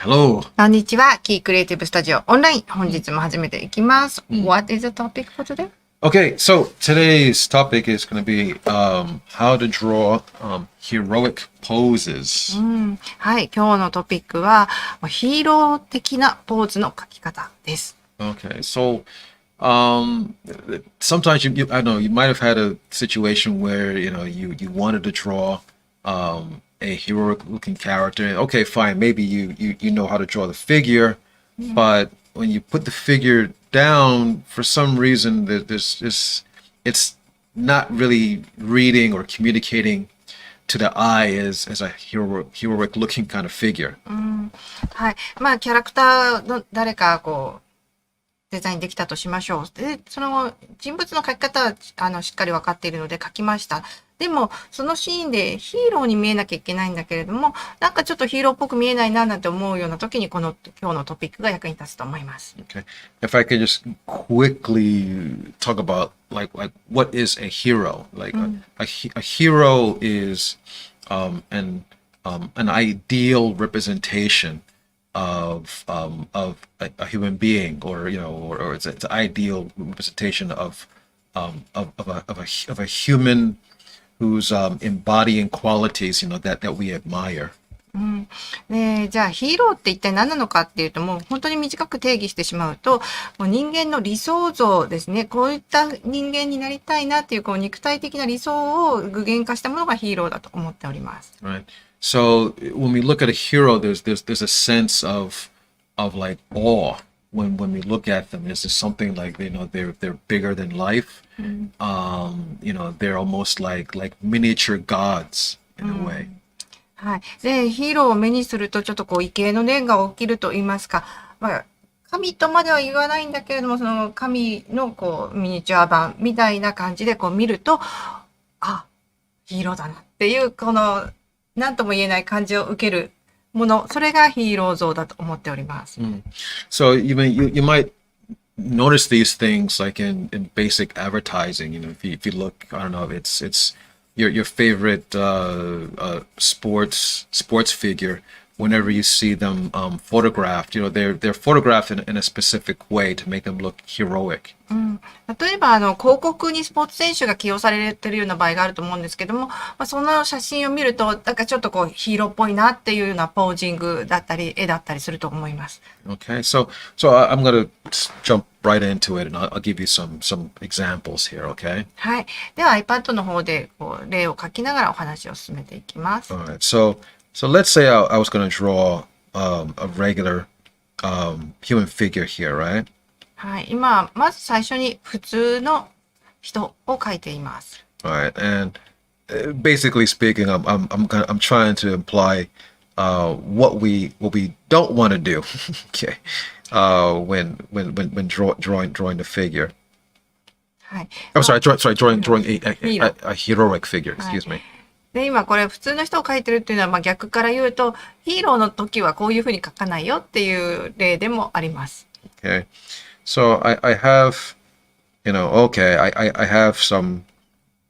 Hello. こんにちは。キークリエイティブスタジオオンライン。本日も始めていきます。What is the topic for today? Okay, so today's topic is going to be how to draw heroic poses. はい。今日のトピックはヒーロー的なポーズの描き方です。Okay, so sometimes I know you might have had a situation where you wanted to draw a heroic looking character. Okay, fine, maybe you know how to draw the figure, but when you put the figure down, for some reason it's not really reading or communicating to the eye as a heroic looking kind of figure. はい。まあキャラクターの誰かデザインできたとしましょう。で、その人物の描き方はしっかり分かっているので描きました。でも、そのシーンでヒーローに見えなきゃいけないんだけれども、なんかちょっとヒーローっぽく見えないななんて思うような時に、今日のトピックが役に立つと思います。Okay. If I could just quickly talk about like what is a hero? Like a hero is an ideal representation of a human being, or it's an ideal representation of a human who's embodying qualities that we admire. で、じゃあヒーローって一体何なのかっていうと、もう本当に短く定義してしまうと、もう人間の理想像ですね。こういった人間になりたいなっていう肉体的な理想を具現化したものがヒーローだと思っております。Right. So when we look at a hero, there's a sense of like awe when we look at them. It's just something like they're bigger than life. They're almost like miniature gods in a way. はい。で、ヒーローを目にするとちょっと畏敬の念が起きると言いますか、まあ神とまでは言わないんだけれども、その神のミニチュア版みたいな感じで見ると、あ、ヒーローだなっていう何とも言えない感じを受けるもの、それがヒーロー像だと思っております。So you might notice these things like in basic advertising. If you look, I don't know, it's your favorite sports figure. Whenever you see them photographed, they're photographed in a specific way to make them look heroic. 例えば広告にスポーツ選手が起用されているような場合があると思うんですけども、その写真を見るとなんかちょっとヒーローっぽいなっていうようなポージングだったり絵だったりすると思います。Okay, so I'm gonna jump right into it, and I'll give you some examples here. Okay. はい。では iPad の方で例を書きながらお話を進めていきます。All right. So let's say I was going to draw a regular human figure here, right? はい。今まず最初に普通の人を描いています。All right, and basically speaking, I'm trying to imply what we don't want to do, okay? When drawing the figure. はい。I'm sorry, drawing a heroic figure. Excuse me. で、今これ普通の人を描いてるっていうのは、逆から言うと、ヒーローの時はこういうふうに描かないよっていう例でもあります。Okay. So I have, okay, I have some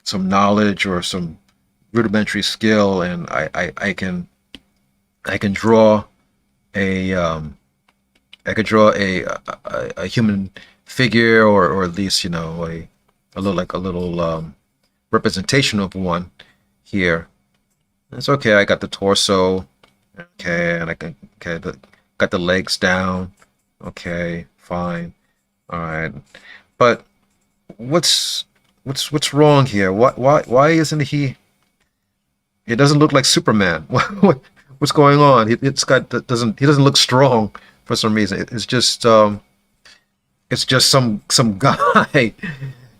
knowledge or some rudimentary skill, and I can draw a human figure, or at least a little representation of one here. It's okay. I got the torso. Okay, and got the legs down. Okay, fine. All right. But what's wrong here? Why isn't he? It doesn't look like Superman. What's going on? He doesn't look strong for some reason. It's just some guy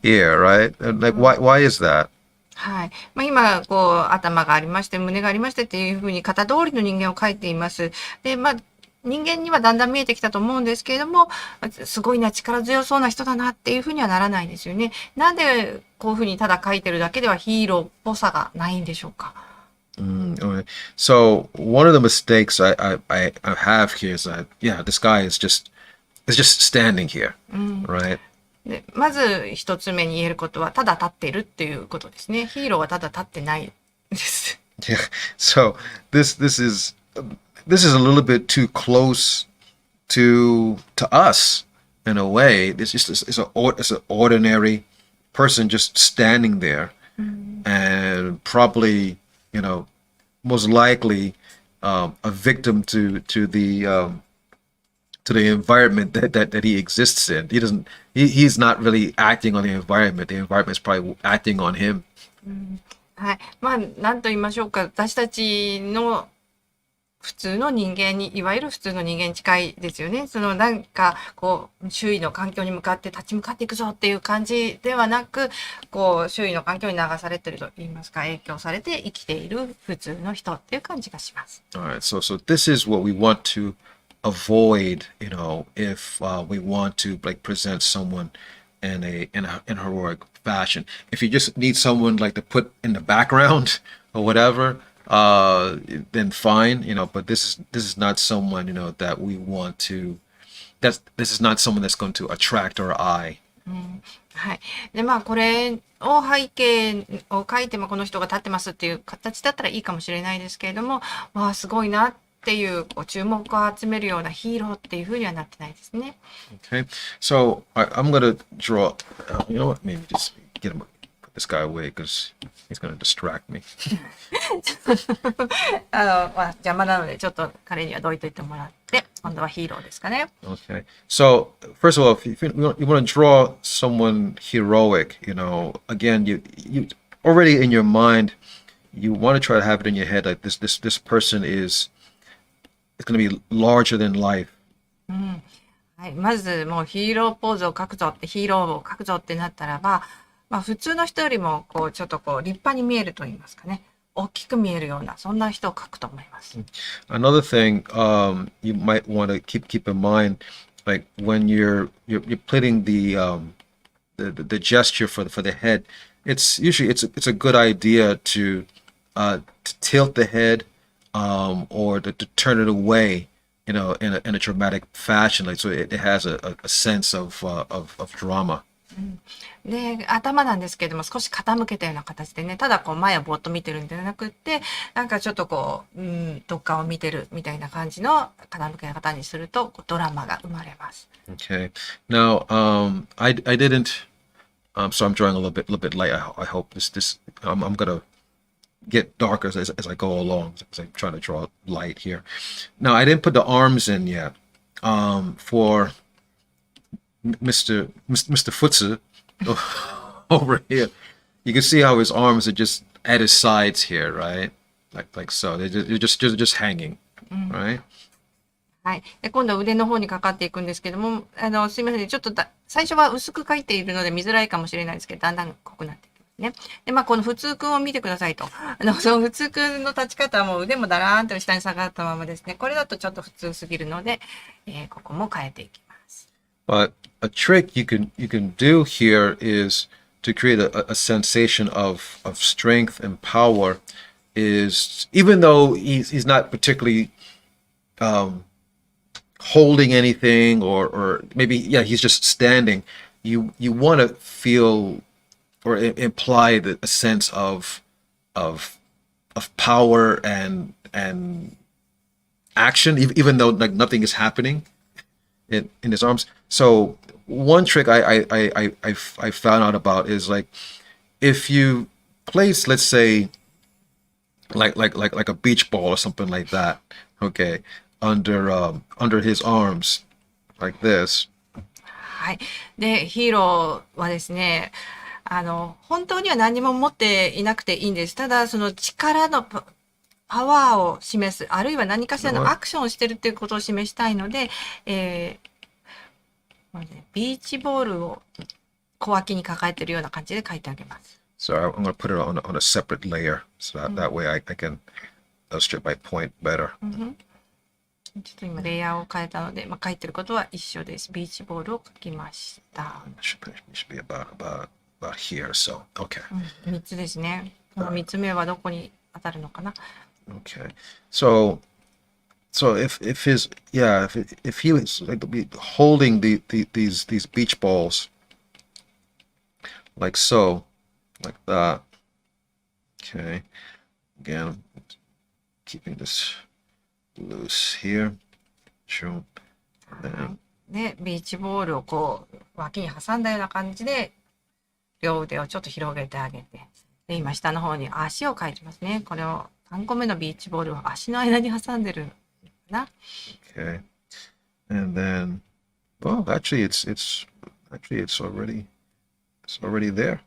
here, right? And like why is that? はい。今、頭がありまして、胸がありましてっていうふうに型通りの人間を描いています。で、人間にはだんだん見えてきたと思うんですけれども、すごいな、力強そうな人だなっていうふうにはならないですよね。なんでこういうふうにただ描いてるだけではヒーローっぽさがないんでしょうか。Okay. So one of the mistakes I have here is that, yeah, this guy is just standing here, right? で、まず一つ目に言えることは、ただ立っているっていうことですね。ヒーローはただ立ってないです。Yeah. So this is this is a little bit too close to us in a way. It's an ordinary person just standing there, and probably, you know, most likely a victim to the environment that he exists in. He's not really acting on the environment. The environment is probably acting on him. はい。まあ、なんと言いましょうか。私たちの普通の人間に、いわゆる普通の人間に近いですよね。そのなんか、こう、周囲の環境に向かって立ち向かっていくぞっていう感じではなく、こう、周囲の環境に流されていると言いますか、影響されて生きている普通の人っていう感じがします。All right, so this is what we want to avoid, you know, if we want to like present someone in heroic fashion. If you just need someone like to put in the background or whatever, then fine, you know. But this is not someone, you know, that we want to. This is not someone that's going to attract our eye. はい。で、まあ、これを背景を書いて、まあ、この人が立ってますっていう形だったらいいかもしれないですけれども、わあ、すごいなっていう、こう注目を集めるようなヒーローっていうふうにはなってないですね。Okay, so I'm gonna draw. You know what? Maybe just put this guy away because he's gonna distract me. まあ、邪魔なので、ちょっと彼にはどいといてもらって、今度はヒーローですかね。Okay, so first of all, if you want to draw someone heroic, you know, again, you already in your mind, you want to try to have it in your head like this person is it's going to be larger than life. はい。まず、もうヒーローポーズを描くぞって、ヒーローを描くぞってなったらば、まあ、普通の人よりも、こう、ちょっとこう、立派に見えると言いますかね。大きく見えるような、そんな人を描くと思います。Another thing you might want to keep in mind, like when you're putting the gesture for the head, it's usually it's a good idea to tilt the head or to turn it away, you know, in a dramatic fashion, like so it has a sense of drama. で、頭なんですけれども、少し傾けたような形でね、ただこう前をぼーっと見てるんではなくって、なんかちょっとこう、どっかを見てるみたいな感じの傾け方にすると、ドラマが生まれます。Okay. Now, I didn't. So I'm drawing a little bit light. I hope I'm gonna get darker as I go along because I'm trying to draw light here. Now, I didn't put the arms in yet. For Mr. Futsu over here, you can see how his arms are just at his sides here, right? Like so. They're just hanging, right? はい。で、今度は腕の方にかかっていくんですけども、すいませんね。ちょっと最初は薄く描いているので見づらいかもしれないですけど、だんだん濃くなっていきますね。で、まあ、この普通くんを見てくださいと。その普通くんの立ち方はもう腕もだらーんと下に下がったままですね。これだとちょっと普通すぎるので、ここも変えていきます。But a trick you can do here is to create a sensation of strength and power. Is even though he's not particularly holding anything or maybe he's just standing. You want to feel or imply a sense of power and action, even though like nothing is happening in his arms. So one trick I found out about is like if you place, let's say, like a beach ball or something like that, okay, under his arms like this. はい。で、ヒーローはですね、本当には何も持っていなくていいんです。ただ、その力のパワーを示す、あるいは何かしらのアクションをしてるっていうことを示したいので、ビーチボールを小脇に抱えてるような感じで描いてあげます。So I'm going to put it on a separate layer so that way I can illustrate my point better. ちょっと今レイヤーを変えたので、書いてることは一緒です。ビーチボールを描きました。Should be about here. So okay. 3つですね。この3つ目はどこに当たるのかな。Okay. So if he was like holding these beach balls like so, like that. Okay. Again, keeping this loose here. Shoot. で、ビーチボールをこう、脇に挟んだような感じで、両腕をちょっと広げてあげて。で、今下の方に足を描いてますね。これを3個目のビーチボールを足の間に挟んでるかな。Okay. And then, well, actually, it's already there.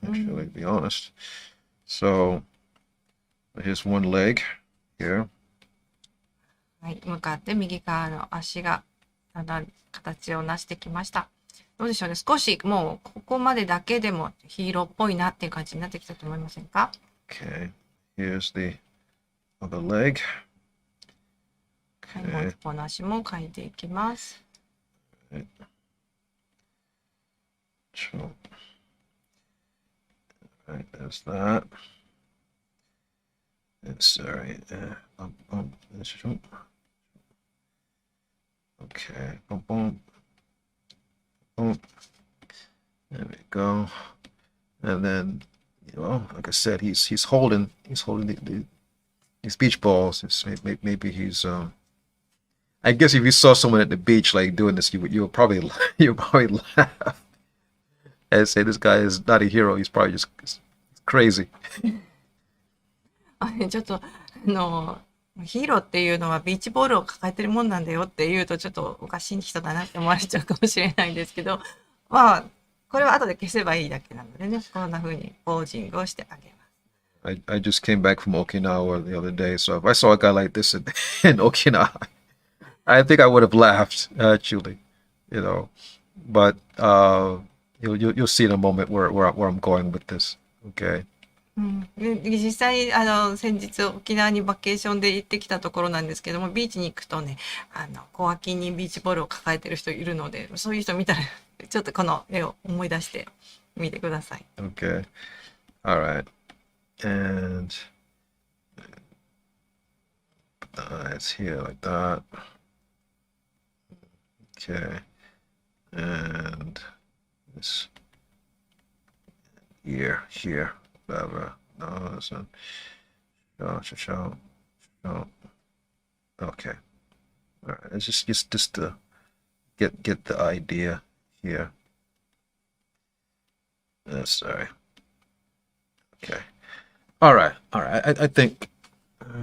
Actually, to be honest. So here's one leg here. はい、向かって右側の足がだんだん形をなしてきました。どうでしょうね。少しもうここまでだけでもヒーローっぽいなっていう感じになってきたと思いませんか？ Okay. Here's the other leg. はい、もう一方の足も描いていきます。So, right, there's that. Sorry. Okay. Boom, boom. Boom. There we go. And then, like I said, he's holding these beach balls. Maybe he's I guess if you saw someone at the beach like doing this, you would probably laugh and say this guy is not a hero. He's probably just crazy. ちょっとヒーローっていうのはビーチボールを抱えてるもんなんだよっていうとちょっとおかしい人だなって思われちゃうかもしれないんですけど、まあこれは後で消せばいいだけなのでね、こんな風にポージングをしてあげます。I just came back from Okinawa the other day, so if I saw a guy like this in Okinawa, I think I would have laughed actually, But you'll see in a moment where I'm going with this. Okay. で実際先日沖縄にバケーションで行ってきたところなんですけども、ビーチに行くとね、小脇にビーチボールを抱えてる人いるので、そういう人見たらちょっとこの絵を思い出してみてください。Okay. All right. And it's here like that. Okay. And this here. Whatever. No, it's not. Show. Okay. All right. It's just to get the idea here. Sorry. Okay. All right. I think. Let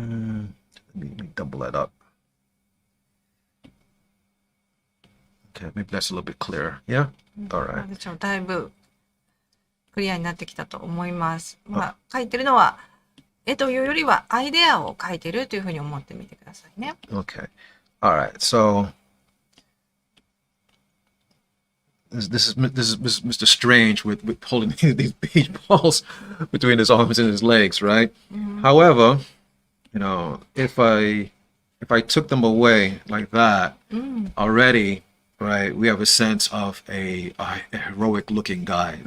me double that up. Okay, maybe that's a little bit clearer. Yeah. All right. だいぶクリアになってきたと思います。まあ、書いてるのは絵というよりはアイデアを書いてるというふうに思ってみてくださいね。Okay. All right. So this is Mr. Strange with holding these beach balls between his arms and his legs, right? However, if I took them away like that, already, right, we have a sense of a heroic-looking guy.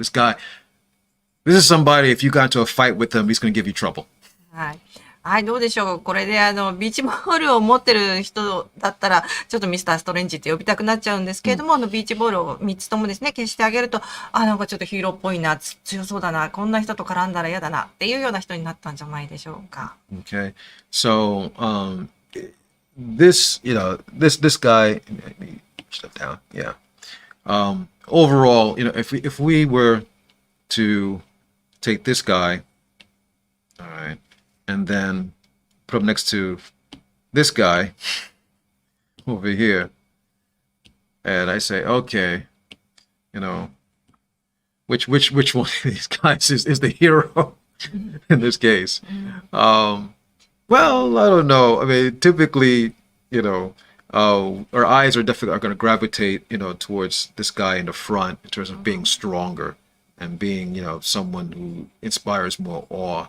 This is somebody, if you got into a fight with him, he's going to give you trouble. はい。はい、どうでしょう。これでビーチボールを持ってる人だったら、ちょっとミスターストレンジって呼びたくなっちゃうんですけれども、ビーチボールを3つともですね、消してあげると、なんかちょっとヒーローっぽいな、強そうだな、こんな人と絡んだら嫌だな、っていうような人になったんじゃないでしょうか。Okay. So, this guy, let me shut down. Yeah. Overall, if we were to take this guy, all right, and then put him next to this guy over here, and I say, okay, which one of these guys is the hero in this case? Well, I don't know. I mean, typically, our eyes are definitely going to gravitate, towards this guy in the front in terms of being stronger and being, someone who inspires more awe.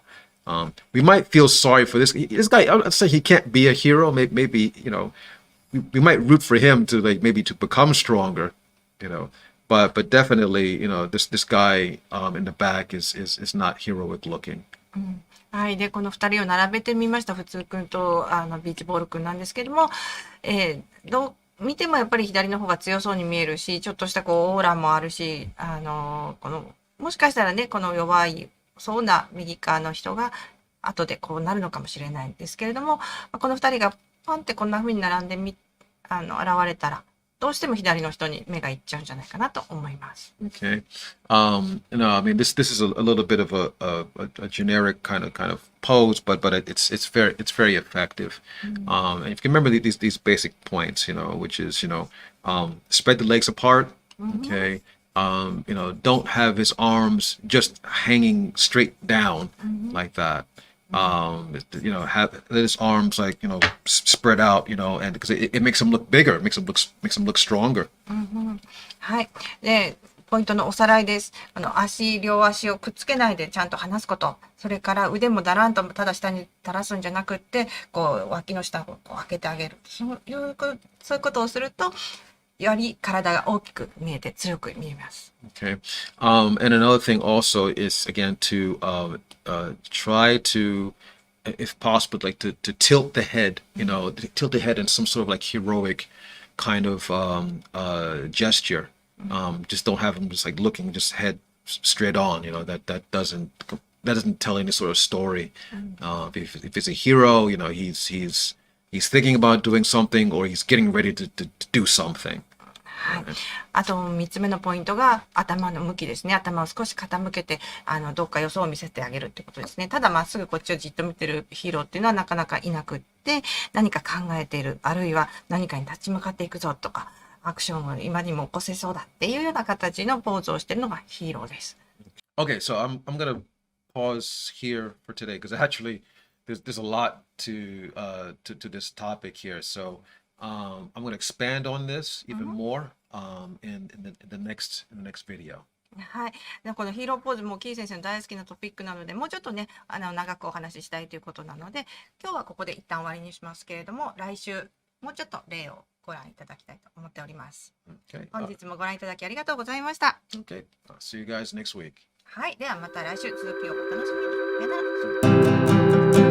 We might feel sorry for this guy. I'd say he can't be a hero. Maybe we might root for him to maybe to become stronger, but definitely, this guy in the back is not heroic looking. はい。で、この2人を並べてみました。普通くんとビーチボールくんなんですけども、見てもやっぱり左の方が強そうに見えるし、ちょっとしたオーラもあるし、もしかしたらね、この弱いそうな右側の人が後でこうなるのかもしれないんですけれども、この2人がパンってこんな風に並んで現れたら、どうしても左の人に目がいっちゃうんじゃないかなと思います。Okay. I mean, this is a little bit of a generic kind of pose, but it's very effective. And if you can remember these basic points, which is spread the legs apart. Okay. Don't have his arms just hanging straight down like that. Have his arms spread out, and because it makes him look bigger, it makes him look stronger. はい。で、ポイントのおさらいです。両足をくっつけないでちゃんと離すこと。それから腕もだらんとただ下に垂らすんじゃなくって、脇の下を開けてあげる。そういうことをすると、より体が大きく見えて強く見えます。Okay. And another thing also is again to try to, if possible, to tilt the head, tilt the head in some sort of heroic kind of gesture. Just don't have him just looking just head straight on. That doesn't tell any sort of story. If it's a hero, he's thinking about doing something or he's getting ready to do something. はい。あと3つ目のポイントが頭の向きですね。頭を少し傾けて、どっか予想を見せてあげるってことですね。ただまっすぐこっちをじっと見てるヒーローっていうのはなかなかいなくって、何か考えている、あるいは何かに立ち向かっていくぞとか、アクションを今にも起こせそうだっていうような形のポーズをしているのがヒーローです。Okay, so I'm gonna pause here for today because actually there's a lot to this topic here. So I'm going to expand on this even more in the next video. はい。でこのヒーローポーズもキー先生の大好きなトピックなので、もうちょっとね、長くお話ししたいということなので、今日はここで一旦終わりにしますけれども、来週もうちょっと例をご覧いただきたいと思っております。Okay. 本日もご覧いただきありがとうございました。Okay. I'll see you guys next week. はい。ではまた来週続きをお楽しみに。さよなら。